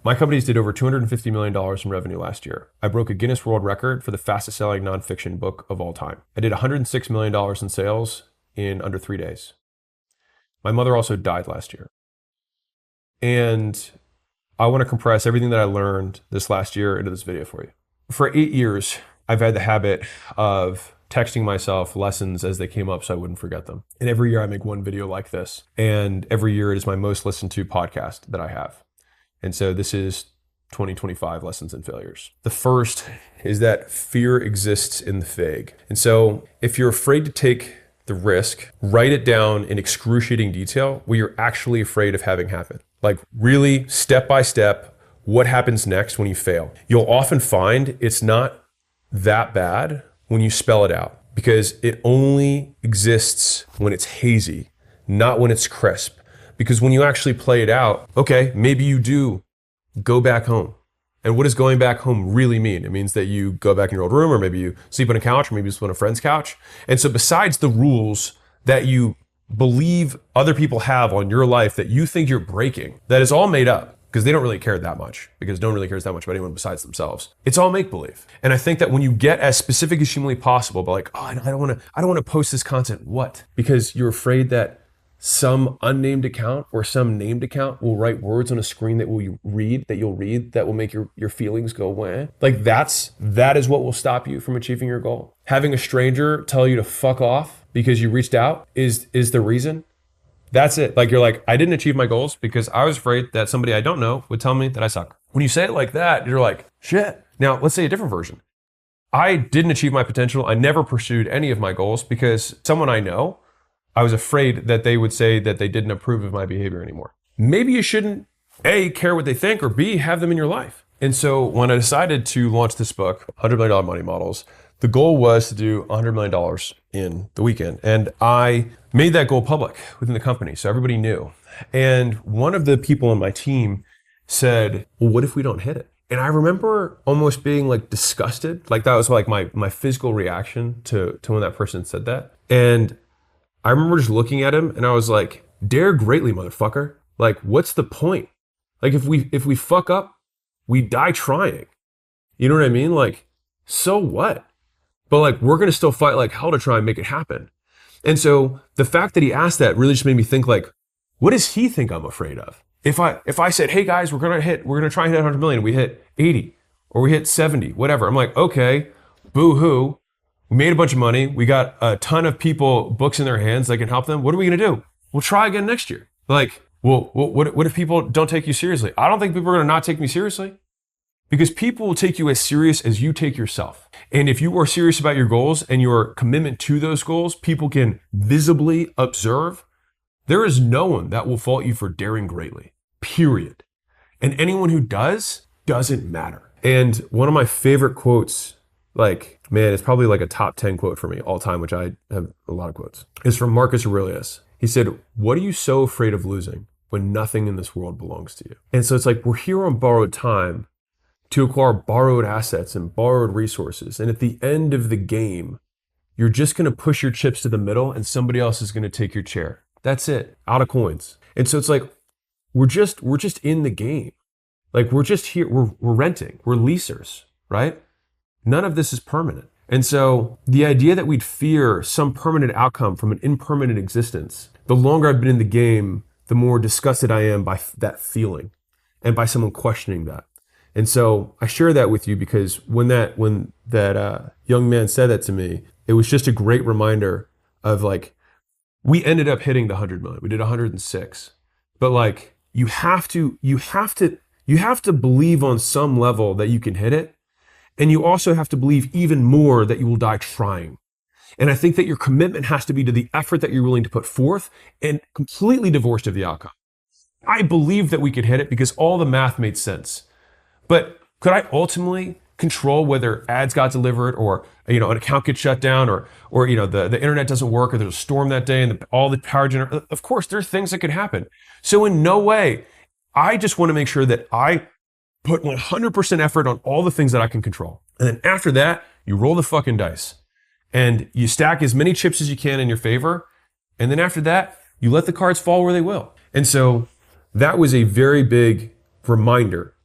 My companies did over $250 million in revenue last year. I broke a Guinness World Record for the fastest selling nonfiction book of all time. I did $106 million in sales in under 3 days. My mother also died last year. And I want to compress everything that I learned this last year into this video for you. For 8 years, I've had the habit of texting myself lessons as they came up so I wouldn't forget them. And every year I make one video like this. And every year it is my most listened to podcast that I have. And so this is 2025 Lessons and Failures. The first is that fear exists in the vague. And so if you're afraid to take the risk, write it down in excruciating detail what you're actually afraid of having happen. Like really step by step, what happens next when you fail. You'll often find it's not that bad when you spell it out because it only exists when it's hazy, not when it's crisp. Because when you actually play it out, okay, maybe you do go back home. And what does going back home really mean? It means that you go back in your old room, or maybe you sleep on a couch, or maybe you sleep on a friend's couch. And so besides the rules that you believe other people have on your life that you think you're breaking, that is all made up because they don't really care that much, because no one really cares that much about anyone besides themselves. It's all make-believe. And I think that when you get as specific as humanly possible, but like, oh, I don't want to post this content. What? Because you're afraid that some unnamed account or some named account will write words on a screen that you'll read that will make your feelings go away. Like that is what will stop you from achieving your goal. Having a stranger tell you to fuck off because you reached out is the reason. That's it. Like you're like, I didn't achieve my goals because I was afraid that somebody I don't know would tell me that I suck. When you say it like that, you're like, shit. Now let's say a different version. I didn't achieve my potential. I never pursued any of my goals because someone I know, I was afraid that they would say that they didn't approve of my behavior anymore. Maybe you shouldn't A, care what they think, or B, have them in your life. And so when I decided to launch this book, $100 million Money Models, the goal was to do $100 million in the weekend. And I made that goal public within the company so everybody knew. And one of the people on my team said, well, what if we don't hit it? And I remember almost being like disgusted. Like that was like my physical reaction to when that person said that. And I remember just looking at him and I was like, dare greatly, motherfucker. Like, what's the point? Like, if we fuck up, we die trying. You know what I mean? Like, so what? But like, we're going to still fight like hell to try and make it happen. And so the fact that he asked that really just made me think like, what does he think I'm afraid of? If I said, hey guys, we're going to try and hit 100 million. We hit 80 or we hit 70, whatever. I'm like, okay, boo hoo. We made a bunch of money. We got a ton of people, books in their hands that can help them. What are we going to do? We'll try again next year. Like, well, what if people don't take you seriously? I don't think people are going to not take me seriously because people will take you as serious as you take yourself. And if you are serious about your goals and your commitment to those goals, people can visibly observe. There is no one that will fault you for daring greatly, period. And anyone who doesn't matter. And one of my favorite quotes, like, man, it's probably like a top 10 quote for me all time, which I have a lot of quotes, is from Marcus Aurelius. He said, what are you so afraid of losing when nothing in this world belongs to you? And so it's like, we're here on borrowed time to acquire borrowed assets and borrowed resources. And at the end of the game, you're just going to push your chips to the middle and somebody else is going to take your chair. That's it, out of coins. And so it's like, we're just in the game. Like we're just here, we're renting, we're leasers, right? None of this is permanent. And so the idea that we'd fear some permanent outcome from an impermanent existence, the longer I've been in the game, the more disgusted I am by that feeling and by someone questioning that. And so I share that with you because when that young man said that to me, it was just a great reminder of like, we ended up hitting the 100 million. We did 106. But like, you have to believe on some level that you can hit it. And you also have to believe even more that you will die trying. And I think that your commitment has to be to the effort that you're willing to put forth and completely divorced of the outcome. I believe that we could hit it because all the math made sense. But could I ultimately control whether ads got delivered or an account gets shut down or the internet doesn't work or there's a storm that day and all the power generator? Of course, there are things that could happen. So in no way, I just want to make sure that I put 100% effort on all the things that I can control. And then after that, you roll the fucking dice and you stack as many chips as you can in your favor. And then after that, you let the cards fall where they will. And so that was a very big reminder